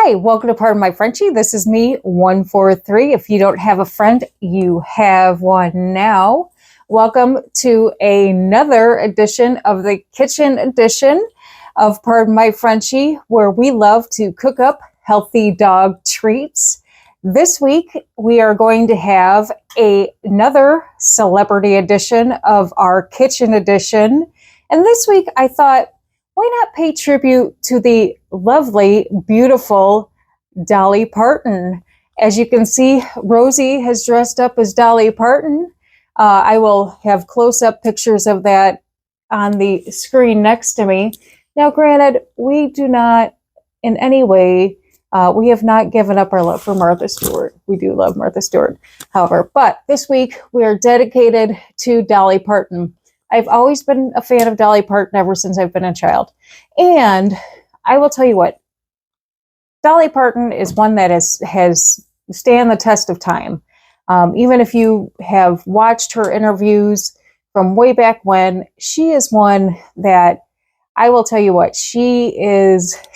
Hi, welcome to Parton, my Frenchie. This is me, 143. If you don't have a friend, you have one now. Welcome to another edition of the kitchen edition of Parton, my Frenchie, where we love to cook up healthy dog treats. This week, we are going to have another celebrity edition of our kitchen edition. And this week, I thought, why not pay tribute to the lovely, beautiful Dolly Parton? As you can see, Rosie has dressed up as Dolly Parton. I will have close-up pictures of that on the screen next to me. Now, granted, we do not in any way, we have not given up our love for Martha Stewart. We do love Martha Stewart, however. But this week, we are dedicated to Dolly Parton. I've always been a fan of Dolly Parton ever since I've been a child. And I will tell you what, Dolly Parton is one that has stand the test of time. Even if you have watched her interviews from way back when, she is one that I will tell you what, she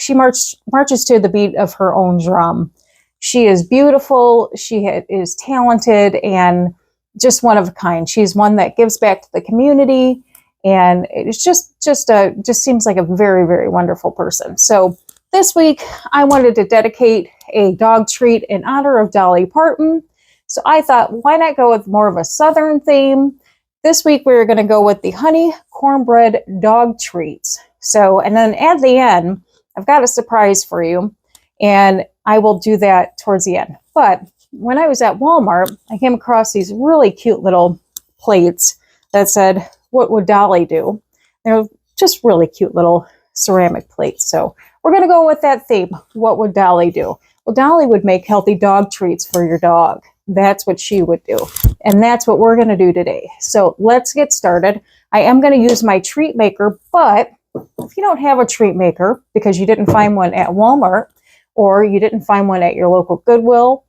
marches to the beat of her own drum. She is beautiful, she is talented, and just one of a kind. She's one that gives back to the community, and it's just seems like a very, very wonderful person. So this week, I wanted to dedicate a dog treat in honor of Dolly Parton. So I thought, why not go with more of a Southern theme? This week, we're going to go with the honey cornbread dog treats. So, and then at the end, I've got a surprise for you, and I will do that towards the end. But when I was at Walmart, I came across these really cute little plates that said, "What would Dolly do?" They're just really cute little ceramic plates. So we're going to go with that theme. What would Dolly do? Well, Dolly would make healthy dog treats for your dog. That's what she would do. And that's what we're going to do today. So let's get started. I am going to use my treat maker, but if you don't have a treat maker because you didn't find one at Walmart or you didn't find one at your local Goodwill,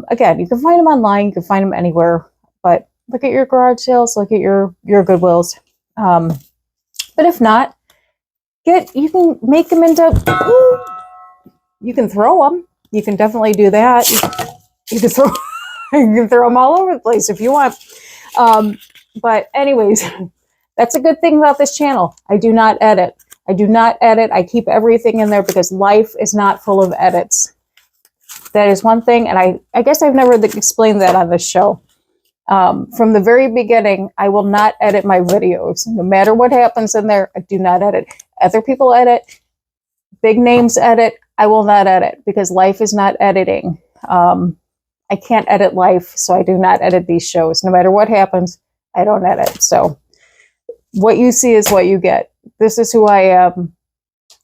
again, you can find them online, you can find them anywhere, but look at your garage sales, look at your Goodwills. But if not, you can make them into, you can throw them. You can definitely do that. You can throw, you can throw them all over the place if you want. But anyways, that's a good thing about this channel. I do not edit. I keep everything in there because life is not full of edits. That is one thing, and I guess I've never explained that on this show. From the very beginning, I will not edit my videos. No matter what happens in there, I do not edit. Other people edit, big names edit. I will not edit because life is not editing. I can't edit life, so I do not edit these shows. No matter what happens, I don't edit. So what you see is what you get. This is who I am.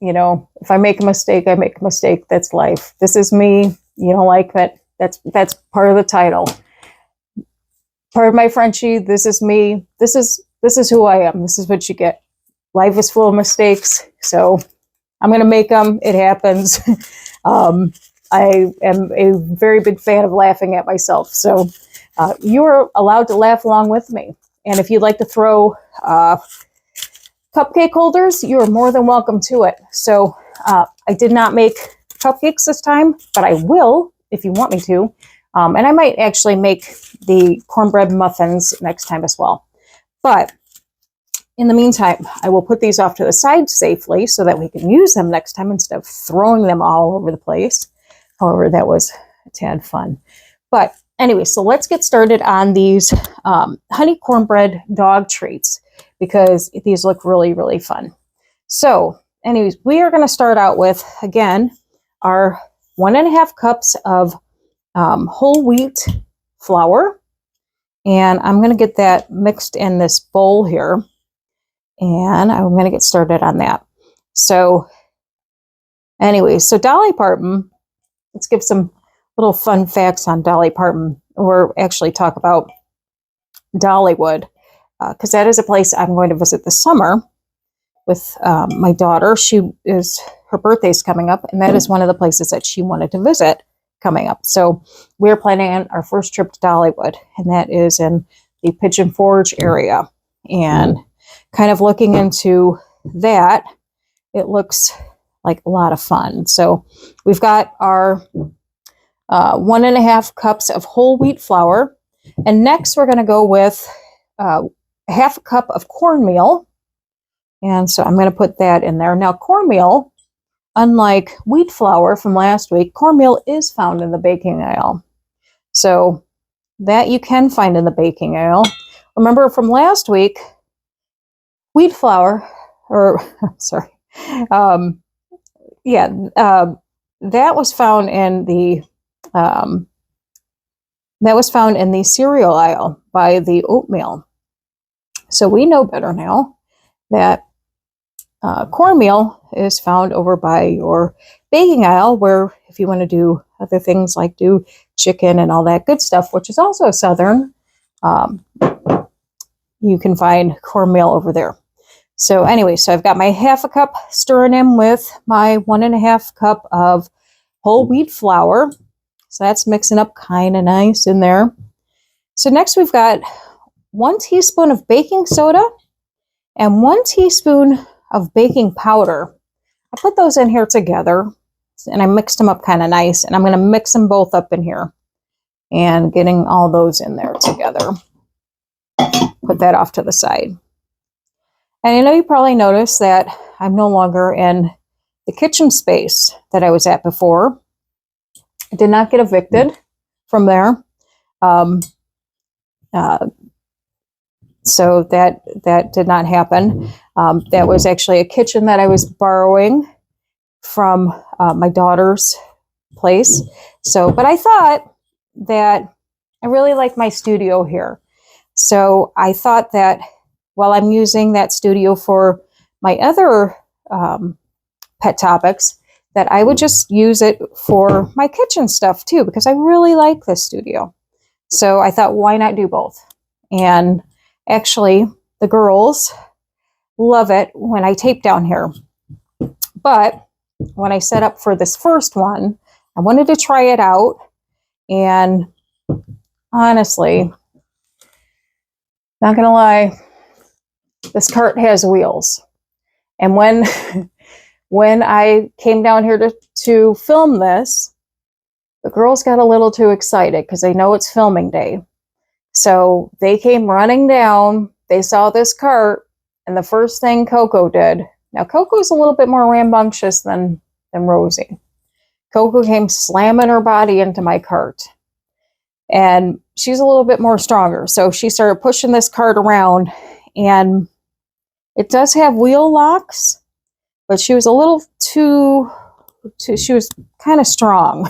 You know, if I make a mistake, I make a mistake. That's life. This is me. You don't like it. That's part of the title. Part of my Frenchie. This is me. This is who I am. This is what you get. Life is full of mistakes. So I'm going to make them. It happens. I am a very big fan of laughing at myself. So you are allowed to laugh along with me. And if you'd like to throw cupcake holders, you are more than welcome to it. So I did not make cupcakes this time, but I will if you want me to. And I might actually make the cornbread muffins next time as well. But in the meantime, I will put these off to the side safely so that we can use them next time instead of throwing them all over the place. However, that was a tad fun. But anyway, so let's get started on these honey cornbread dog treats because these look really, really fun. So anyways, we are going to start out with, again, our 1.5 cups of whole wheat flour. And I'm going to get that mixed in this bowl here. And I'm going to get started on that. So anyway, so Dolly Parton, let's give some little fun facts on Dolly Parton, or actually talk about Dollywood, because that is a place I'm going to visit this summer with my daughter. Her birthday's coming up, and that is one of the places that she wanted to visit coming up. So we're planning on our first trip to Dollywood, and that is in the Pigeon Forge area. And kind of looking into that, it looks like a lot of fun. So we've got our 1.5 cups of whole wheat flour. And next we're going to go with half a cup of cornmeal. And so I'm going to put that in there. Now cornmeal, unlike wheat flour from last week, cornmeal is found in the baking aisle. So that you can find in the baking aisle. Remember from last week, wheat flour, or sorry, that was found in the cereal aisle by the oatmeal. So we know better now that cornmeal is found over by your baking aisle, where if you want to do other things like do chicken and all that good stuff, which is also Southern, you can find cornmeal over there. So anyway, so I've got my half a cup stirring in with my 1.5 cup of whole wheat flour. So that's mixing up kind of nice in there. So next we've got 1 teaspoon of baking soda and 1 teaspoon of baking powder. I put those in here together and I mixed them up kind of nice, and I'm going to mix them both up in here and getting all those in there together. Put that off to the side. And I know you probably noticed that I'm no longer in the kitchen space that I was at before. I did not get evicted from there. So that did not happen. That was actually a kitchen that I was borrowing from my daughter's place. So, but I thought that I really like my studio here. So I thought that while I'm using that studio for my other pet topics, that I would just use it for my kitchen stuff too, because I really like this studio. So I thought, why not do both? And actually, the girls love it when I tape down here. But when I set up for this first one, I wanted to try it out. And honestly, not gonna lie, this cart has wheels. And when I came down here to film this, the girls got a little too excited because they know it's filming day. So they came running down, they saw this cart, and the first thing Coco did, now Coco's a little bit more rambunctious than Rosie. Coco came slamming her body into my cart. And she's a little bit more stronger. So she started pushing this cart around, and it does have wheel locks, but she was a little too she was kind of strong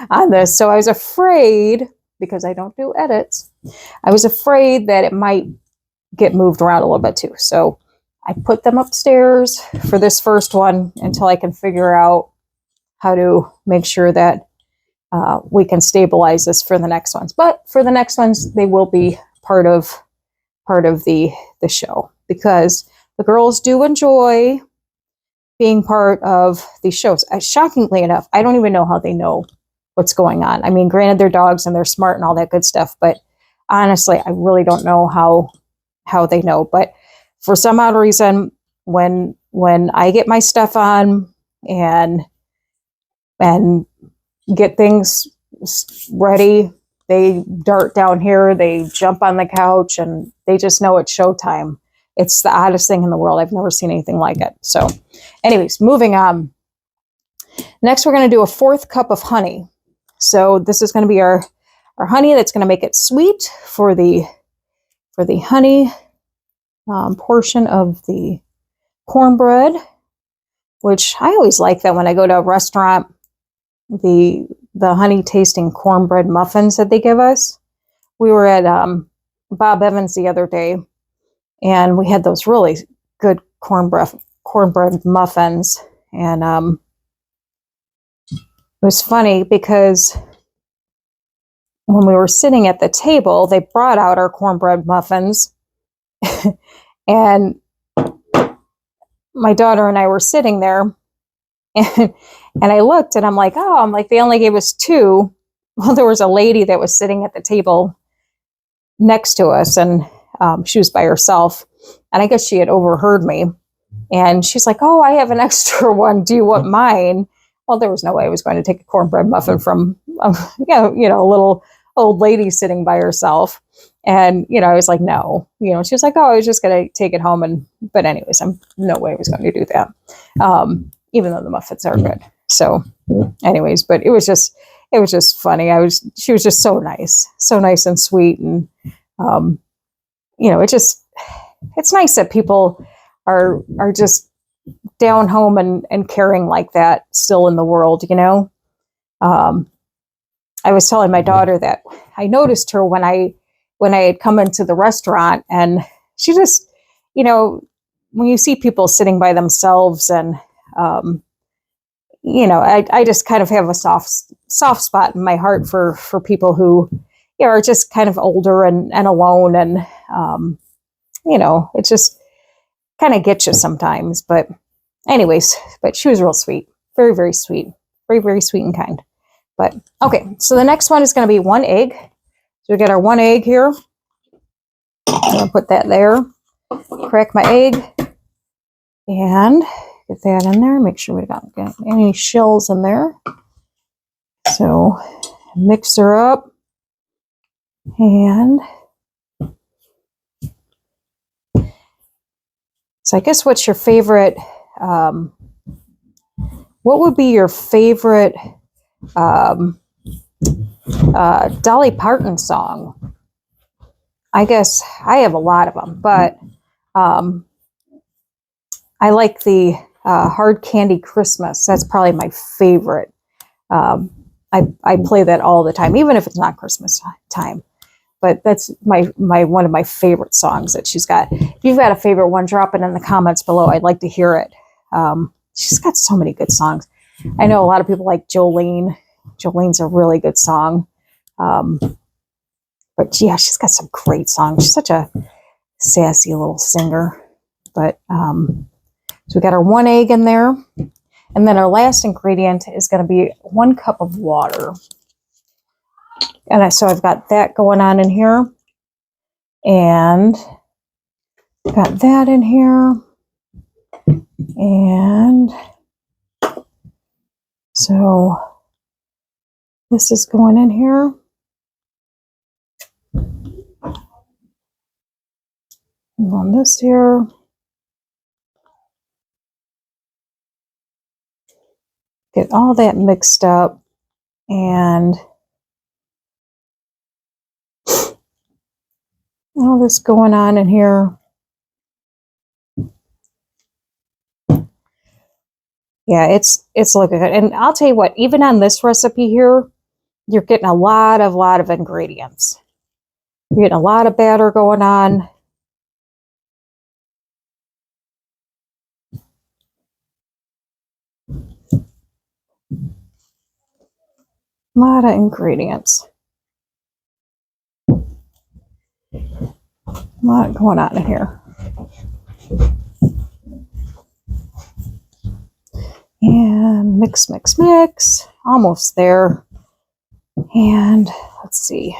on this. So I was afraid, because I don't do edits, I was afraid that it might get moved around a little bit too. So I put them upstairs for this first one until I can figure out how to make sure that we can stabilize this for the next ones. But for the next ones, they will be part of the show, because the girls do enjoy being part of these shows. Shockingly enough, I don't even know how they know what's going on. I mean, granted, they're dogs and they're smart and all that good stuff, but honestly, I really don't know how they know. But for some odd reason, when I get my stuff on and get things ready, they dart down here, they jump on the couch, and they just know it's showtime. It's the oddest thing in the world. I've never seen anything like it. So anyways, moving on. Next, we're going to do a 4th cup of honey. So this is going to be our honey that's going to make it sweet for the honey portion of the cornbread, which I always like that when I go to a restaurant, the honey tasting cornbread muffins that they give us. We were at Bob Evans the other day, and we had those really good cornbread muffins. And it was funny because when we were sitting at the table, they brought out our cornbread muffins. And my daughter and I were sitting there, and I looked and I'm like, they only gave us 2. Well, there was a lady that was sitting at the table next to us, and she was by herself. And I guess she had overheard me. And she's like, oh, I have an extra one. Do you want mine? Well, there was no way I was going to take a cornbread muffin from, a little old lady sitting by herself. And, I was like, no, she was like, oh, I was just going to take it home. But anyways, no way I was going to do that. Even though the muffins are good. So anyways, but it was just funny. She was just so nice and sweet. And, it's nice that people are just down home and caring like that still in the world, I was telling my daughter that I noticed her when I had come into the restaurant, and she just, when you see people sitting by themselves, and, I just kind of have a soft spot in my heart for people who, are just kind of older and alone. And, it just kind of gets you sometimes. But anyways, but she was real sweet. Very, very sweet. Very, very sweet and kind. But okay, so the next one is going to be 1 egg. So we got our 1 egg here. I'm going to put that there. Crack my egg. And get that in there. Make sure we don't get any shells in there. So mix her up. And so I guess what's your favorite, what would be your favorite Dolly Parton song? I guess I have a lot of them, but I like the Hard Candy Christmas. That's probably my favorite. I play that all the time, even if it's not Christmas time. But that's my one of my favorite songs that she's got. If you've got a favorite one, drop it in the comments below. I'd like to hear it. She's got so many good songs. I know a lot of people like Jolene. Jolene's a really good song. But yeah, she's got some great songs. She's such a sassy little singer. But so we got our 1 egg in there. And then our last ingredient is going to be 1 cup of water. And so I've got that going on in here. And got that in here. And so this is going in here. And on this here. Get all that mixed up. And all this going on in here. Yeah, it's looking good. And I'll tell you what, even on this recipe here, you're getting a lot of ingredients. You're getting a lot of batter going on. A lot of ingredients. A lot going on in here. And mix, mix, mix. Almost there. And let's see.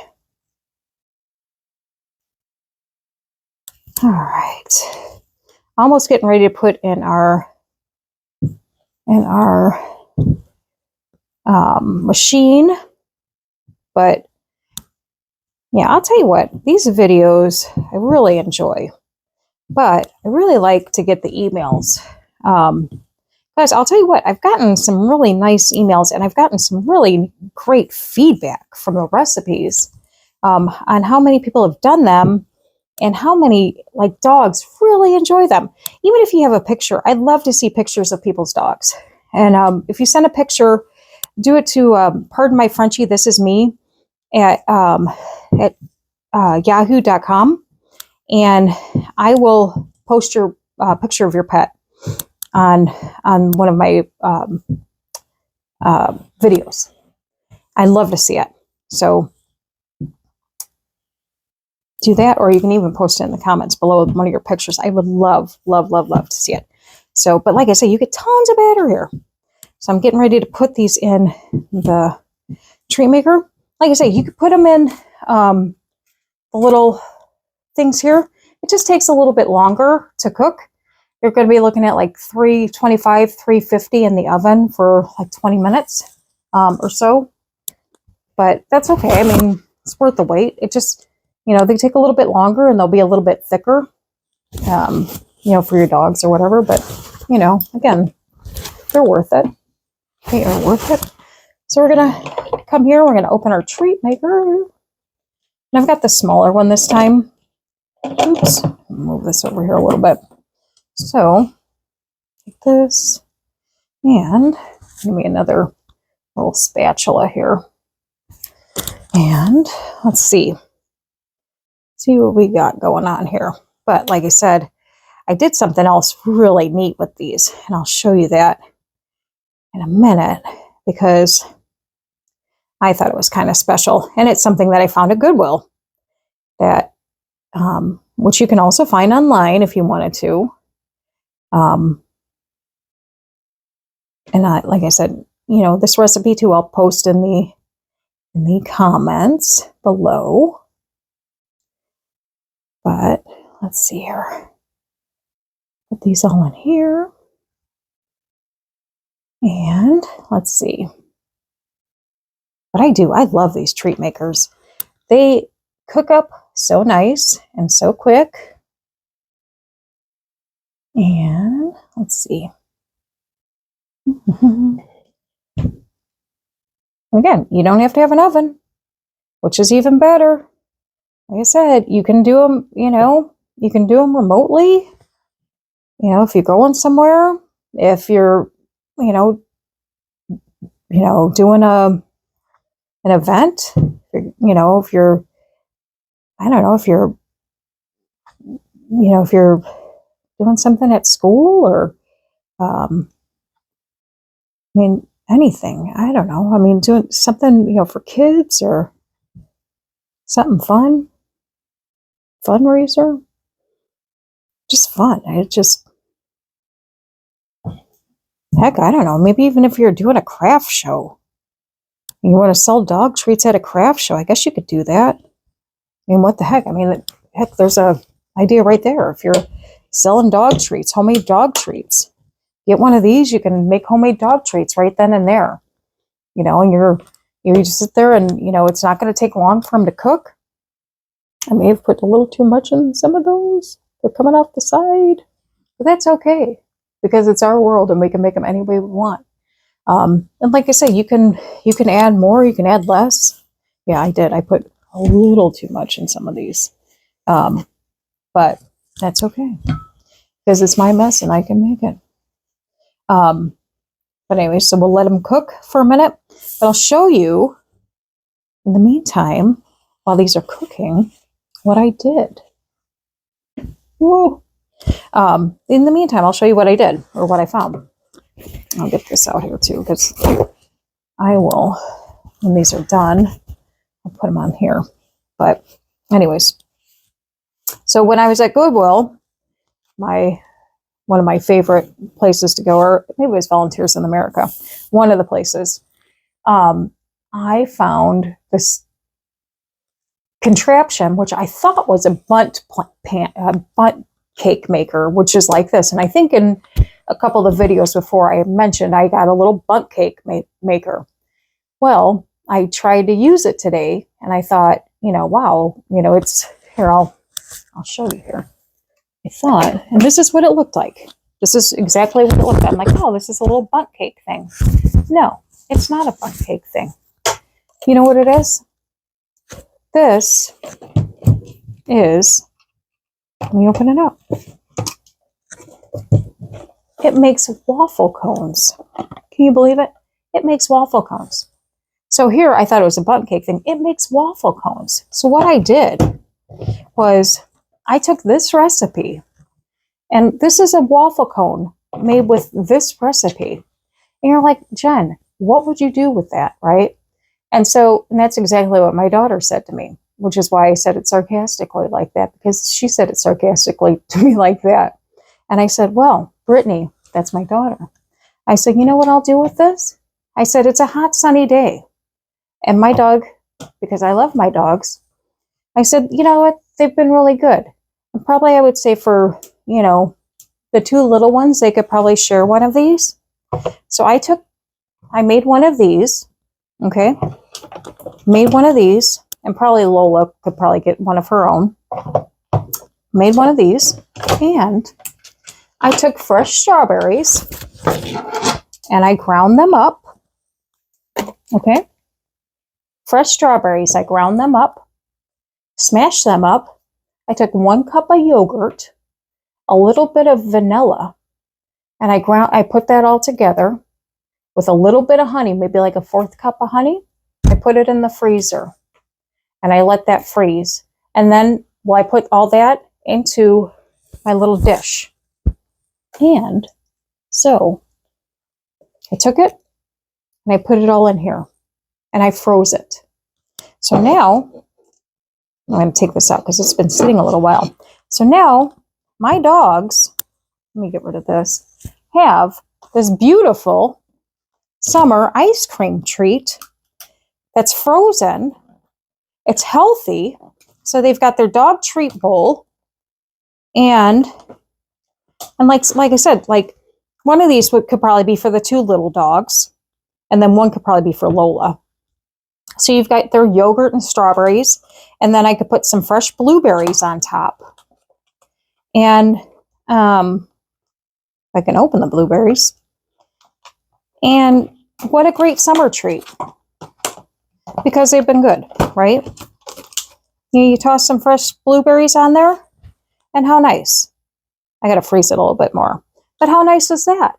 All right. Almost getting ready to put in our machine. But yeah, I'll tell you what, these videos I really enjoy. But I really like to get the emails. Guys, I'll tell you what, I've gotten some really nice emails, and I've gotten some really great feedback from the recipes on how many people have done them and how many dogs really enjoy them. Even if you have a picture, I'd love to see pictures of people's dogs. And if you send a picture, do it to Pardon My Frenchie, This Is Me at yahoo.com, and I will post your picture of your pet on one of my videos. I love to see it. So do that, or you can even post it in the comments below with one of your pictures. I would love to see it. So, but like I say, you get tons of batter here. So I'm getting ready to put these in the treat maker. Like I say, you could put them in the little things here. It just takes a little bit longer to cook. you're going to be looking at like 325, 350 in the oven for like 20 minutes or so. But that's okay. I mean, it's worth the wait. It just, you know, they take a little bit longer and they'll be a little bit thicker, you know, for your dogs or whatever. But, you know, again, they're worth it. They are worth it. So we're going to come here. We're going to open our treat maker. And I've got the smaller one this time. Oops. Move this over here a little bit. So, take this. And give me another little spatula here. And let's see what we got going on here. But like I said, I did something else really neat with these, and I'll show you that in a minute because I thought it was kind of special, and it's something that I found at Goodwill that, which you can also find online if you wanted to. And like I said, you know, this recipe too, I'll post in the comments below. But let's see here. Put these all in here. And let's see. What I love these treat makers. They cook up so nice and so quick. And let's see. Again, you don't have to have an oven, which is even better. Like I said, you can do them, you know, you can do them remotely. You know, if you're going somewhere, if you're, you know, doing an event, you know, if you're, I don't know, if you're, you know, if you're doing something at school or, I mean, anything, I don't know. I mean, doing something, you know, for kids or something fun, fundraiser, just fun. It just, heck, I don't know. Maybe even if you're doing a craft show, you want to sell dog treats at a craft show, I guess you could do that. I mean, what the heck? I mean, heck, there's a idea right there. If you're selling dog treats, homemade dog treats, get one of these, you can make homemade dog treats right then and there. You know, and you just sit there and, you know, it's not going to take long for them to cook. I may have put a little too much in some of those. They're coming off the side. But that's okay, because it's our world and we can make them any way we want. And like I say, you can add more, you can add less. Yeah, I did. I put a little too much in some of these. But that's okay, because it's my mess and I can make it. But anyway, so we'll let them cook for a minute. But I'll show you, in the meantime, while these are cooking, what I did. Whoa. In the meantime, I'll show you what I did, or what I found. I'll get this out here too, because I will, when these are done, I'll put them on here. But anyways, so when I was at Goodwill, one of my favorite places to go, or maybe it was Volunteers in America, one of the places, I found this contraption, which I thought was a bundt cake maker, which is like this. And I think in a couple of the videos before I mentioned, I got a little bundt cake maker. Well, I tried to use it today, and I thought, you know, wow, you know, it's here. I'll show you here. I thought, and this is what it looked like. This is exactly what it looked like. I'm like, oh, this is a little bundt cake thing. No, it's not a bundt cake thing. You know what it is? This is, let me open it up. It makes waffle cones. Can you believe it? It makes waffle cones. So here, I thought it was a bundt cake thing. It makes waffle cones. So what I did was I took this recipe, and this is a waffle cone made with this recipe. And you're like, Jen, what would you do with that, right? And that's exactly what my daughter said to me, which is why I said it sarcastically like that, because she said it sarcastically to me like that. And I said, well, Brittany, that's my daughter. I said, you know what I'll do with this? I said, it's a hot, sunny day. And my dog, because I love my dogs, I said, you know what? They've been really good. And probably I would say for, you know, the two little ones, they could probably share one of these. So I made one of these, okay? Made one of these, and probably Lola could probably get one of her own. Made one of these, and I took fresh strawberries, and I ground them up, okay? Fresh strawberries, I ground them up, smashed them up. I took 1 cup of yogurt, a little bit of vanilla, and I put that all together with a little bit of honey, maybe like a 1/4 cup of honey. I put it in the freezer and I let that freeze. And then, well, I put all that into my little dish. And so I took it and I put it all in here and I froze it. So now I'm going to take this out because it's been sitting a little while. So now my dogs, let me get rid of this, have this beautiful summer ice cream treat that's frozen. It's healthy. So they've got their dog treat bowl. And like I said, like one of these could probably be for the 2 little dogs. And then one could probably be for Lola. So you've got their yogurt and strawberries. And then I could put some fresh blueberries on top. And I can open the blueberries. And what a great summer treat. Because they've been good, right? You toss some fresh blueberries on there. And how nice. I got to freeze it a little bit more. But how nice is that?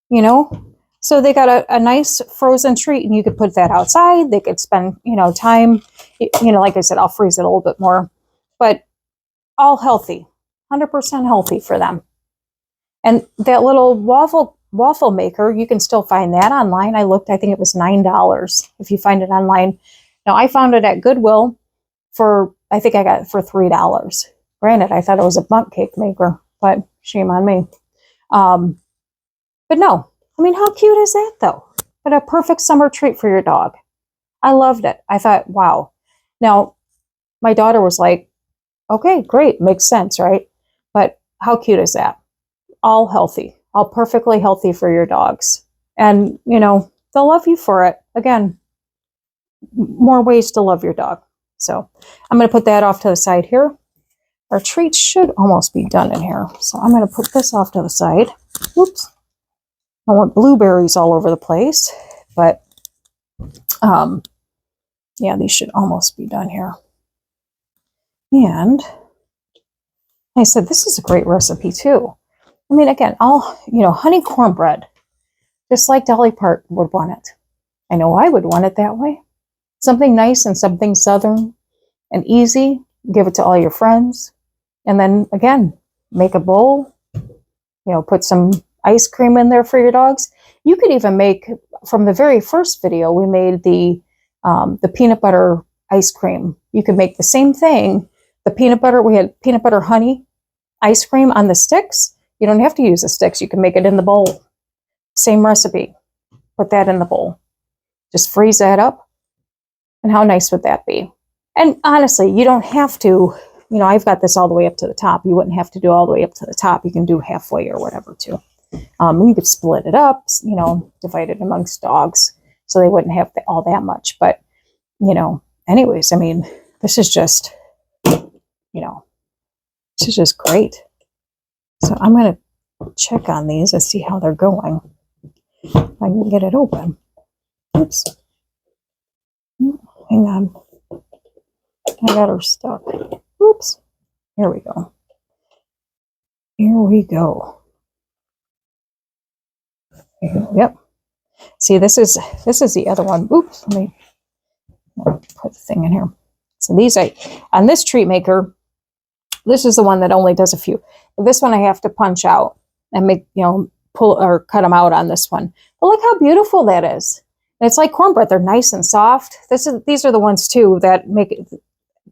You know? So they got a nice frozen treat, and you could put that outside. They could spend, time, like I said, I'll freeze it a little bit more, but all healthy, 100% healthy for them. And that little waffle maker, you can still find that online. I looked, I think it was $9 if you find it online. Now I found it at Goodwill I think I got it for $3. Granted, I thought it was a bundt cake maker, but shame on me. But no. I mean, how cute is that, though? What a perfect summer treat for your dog. I loved it. I thought, wow. Now, my daughter was like, okay, great. Makes sense, right? But how cute is that? All healthy. All perfectly healthy for your dogs. And, they'll love you for it. Again, more ways to love your dog. So I'm going to put that off to the side here. Our treats should almost be done in here. So I'm going to put this off to the side. Oops. I want blueberries all over the place, but yeah, these should almost be done here. And I said, this is a great recipe too. I mean, again, honey cornbread, just like Dolly Parton would want it. I know I would want it that way. Something nice and something southern and easy. Give it to all your friends. And then again, make a bowl, put some ice cream in there for your dogs. You could even make, from the very first video, we made the peanut butter ice cream. You could make the same thing. The peanut butter, we had peanut butter honey ice cream on the sticks. You don't have to use the sticks. You can make it in the bowl. Same recipe. Put that in the bowl. Just freeze that up. And how nice would that be? And honestly, you don't have to, I've got this all the way up to the top. You wouldn't have to do all the way up to the top. You can do halfway or whatever too. You could split it up, divide it amongst dogs so they wouldn't have all that much. But, anyways, I mean, this is just, this is just great. So I'm going to check on these and see how they're going. If I can get it open. Oops. Hang on. I got her stuck. Oops. Here we go. Here we go. Yep. See, this is the other one. Oops, let me put the thing in here. So these on this treat maker, this is the one that only does a few. This one I have to punch out and make, pull or cut them out on this one. But look how beautiful that is. And it's like cornbread. They're nice and soft. These are the ones too that make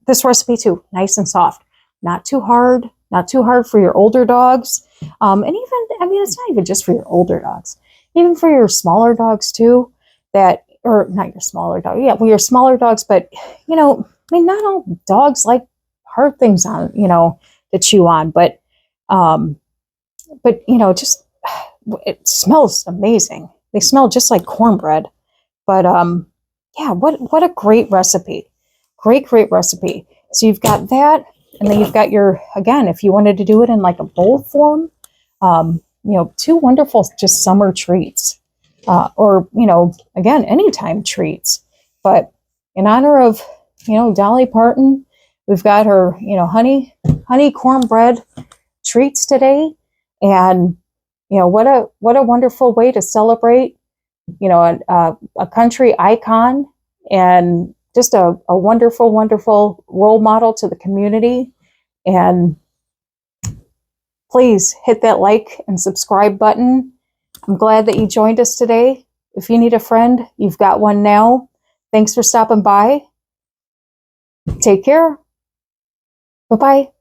this recipe too nice and soft. Not too hard. Not too hard for your older dogs. And even, I mean, it's not even just for your older dogs. Even for your smaller dogs too, or not your smaller dog. Yeah, well, your smaller dogs, but, I mean, not all dogs like hard things on, to chew on, but but you know, just it smells amazing. They smell just like cornbread. But yeah, what a great recipe. Great recipe. So you've got that, and then you've got your, again, if you wanted to do it in like a bowl form, you know, two wonderful just summer treats. Or, you know, again, anytime treats. But in honor of, you know, Dolly Parton, we've got her, you know, honey cornbread treats today. And, you know, what a wonderful way to celebrate, you know, a country icon, and just a wonderful role model to the community. And please hit that like and subscribe button. I'm glad that you joined us today. If you need a friend, you've got one now. Thanks for stopping by. Take care. Bye-bye.